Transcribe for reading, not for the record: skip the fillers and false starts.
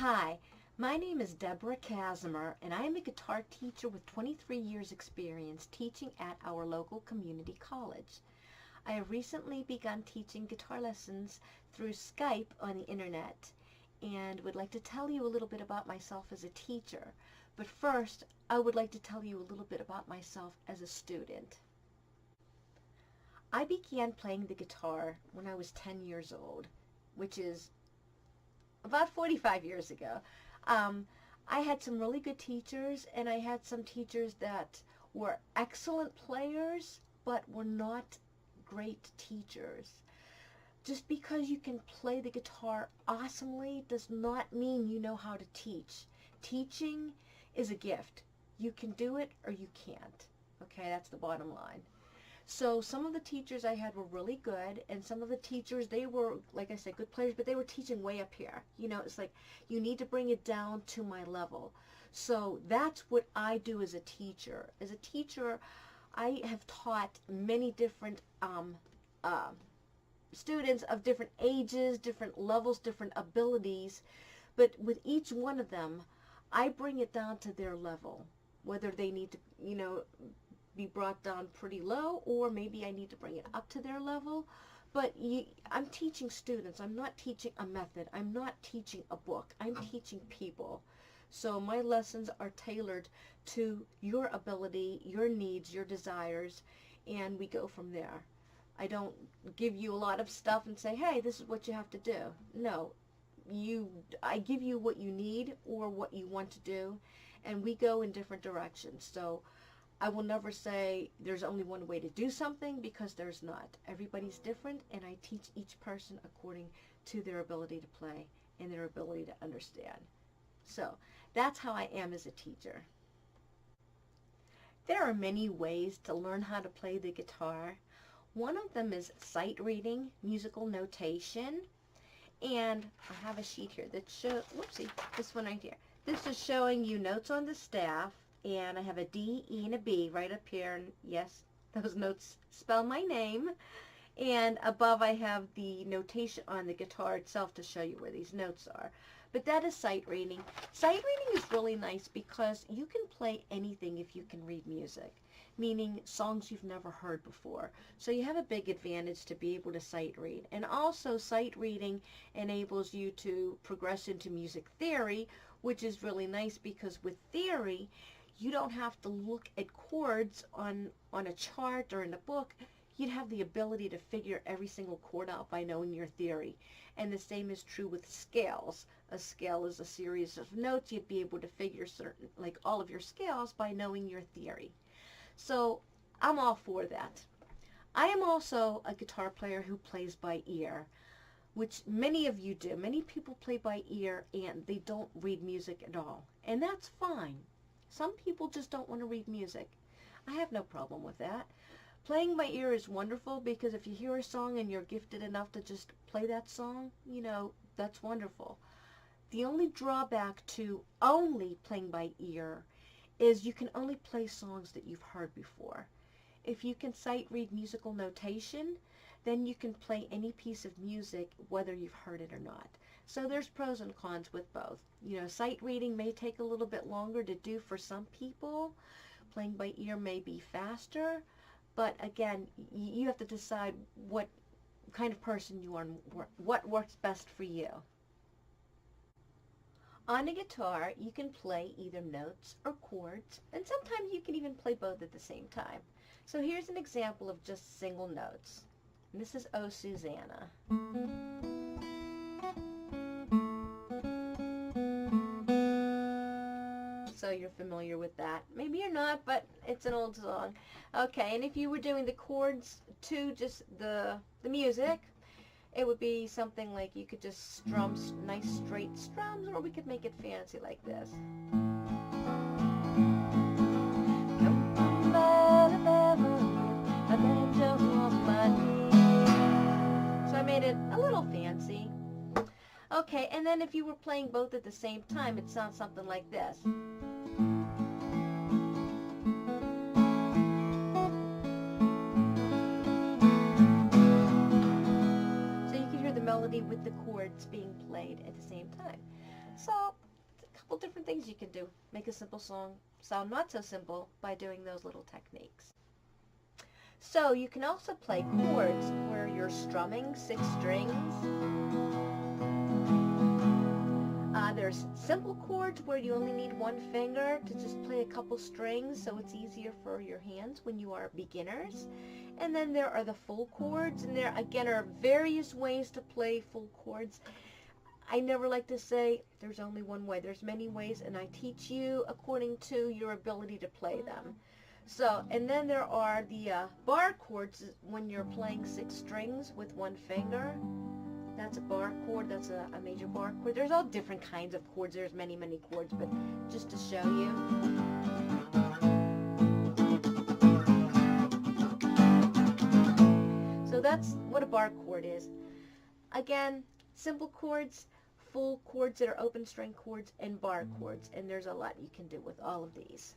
Hi, my name is Deborah Casimir, and I am a guitar teacher with 23 years experience teaching at our local community college. I have recently begun teaching guitar lessons through Skype on the internet and would like to tell you a little bit about myself as a teacher. But first, I would like to tell you a little bit about myself as a student. I began playing the guitar when I was 10 years old, which is about 45 years ago. I had some really good teachers, and I had some teachers that were excellent players, but were not great teachers. Just because you can play the guitar awesomely does not mean you know how to teach. Teaching is a gift. You can do it or you can't. Okay, that's the bottom line. So some of the teachers I had were really good, and some of the teachers, they were, like I said, good players, but they were teaching way up here. You know, it's like you need to bring it down to my level. So that's what I do as a teacher. As a teacher, I have taught many different students of different ages, different levels, different abilities, but with each one of them, I bring it down to their level, whether they need to, you know, be brought down pretty low, or maybe I need to bring it up to their level. But I'm teaching students. I'm not teaching a method. I'm not teaching a book. I'm teaching people. So my lessons are tailored to your ability, your needs, your desires, and we go from there. I don't give you a lot of stuff and say, hey, this is what you have to do. No, I give you what you need or what you want to do, and we go in different directions. So I will never say there's only one way to do something, because there's not. Everybody's different, and I teach each person according to their ability to play and their ability to understand. So that's how I am as a teacher. There are many ways to learn how to play the guitar. One of them is sight reading, musical notation, and I have a sheet here that shows, whoopsie, this one right here. This is showing you notes on the staff, and I have a D, E, and a B right up here, and yes, those notes spell my name. And above I have the notation on the guitar itself to show you where these notes are. But that is sight reading. Sight reading is really nice because you can play anything if you can read music, meaning songs you've never heard before. So you have a big advantage to be able to sight read. And also sight reading enables you to progress into music theory, which is really nice because with theory, you don't have to look at chords on a chart or in a book. You'd have the ability to figure every single chord out by knowing your theory. And the same is true with scales. A scale is a series of notes. You'd be able to figure certain, like all of your scales, by knowing your theory. So I'm all for that. I am also a guitar player who plays by ear, which many of you do. Many people play by ear and they don't read music at all. And that's fine. Some people just don't want to read music. I have no problem with that. Playing by ear is wonderful because if you hear a song and you're gifted enough to just play that song, you know, that's wonderful. The only drawback to only playing by ear is you can only play songs that you've heard before. If you can sight read musical notation, then you can play any piece of music whether you've heard it or not. So there's pros and cons with both. You know, sight reading may take a little bit longer to do for some people. Playing by ear may be faster. But again, you have to decide what kind of person you are and what works best for you. On a guitar, you can play either notes or chords, and sometimes you can even play both at the same time. So here's an example of just single notes. And this is Oh Susanna. So you're familiar with that. Maybe you're not, but it's an old song. Okay, and if you were doing the chords to just the music, it would be something like you could just strum nice straight strums, or we could make it fancy like this. So I made it a little fancy. Okay, and then if you were playing both at the same time, it sounds something like this. So you can hear the melody with the chords being played at the same time. So couple different things you can do. Make a simple song sound not so simple by doing those little techniques. So you can also play chords where you're strumming 6 strings. There's simple chords where you only need 1 finger to just play a couple strings, so it's easier for your hands when you are beginners. And then there are the full chords, and there again are various ways to play full chords. I never like to say there's only one way. There's many ways, and I teach you according to your ability to play them. So, and then there are the bar chords when you're playing 6 strings with 1 finger. That's a bar chord. That's a major bar chord. There's all different kinds of chords. There's many, many chords, but just to show you. So that's what a bar chord is. Again, simple chords, full chords that are open string chords, and bar chords. And there's a lot you can do with all of these.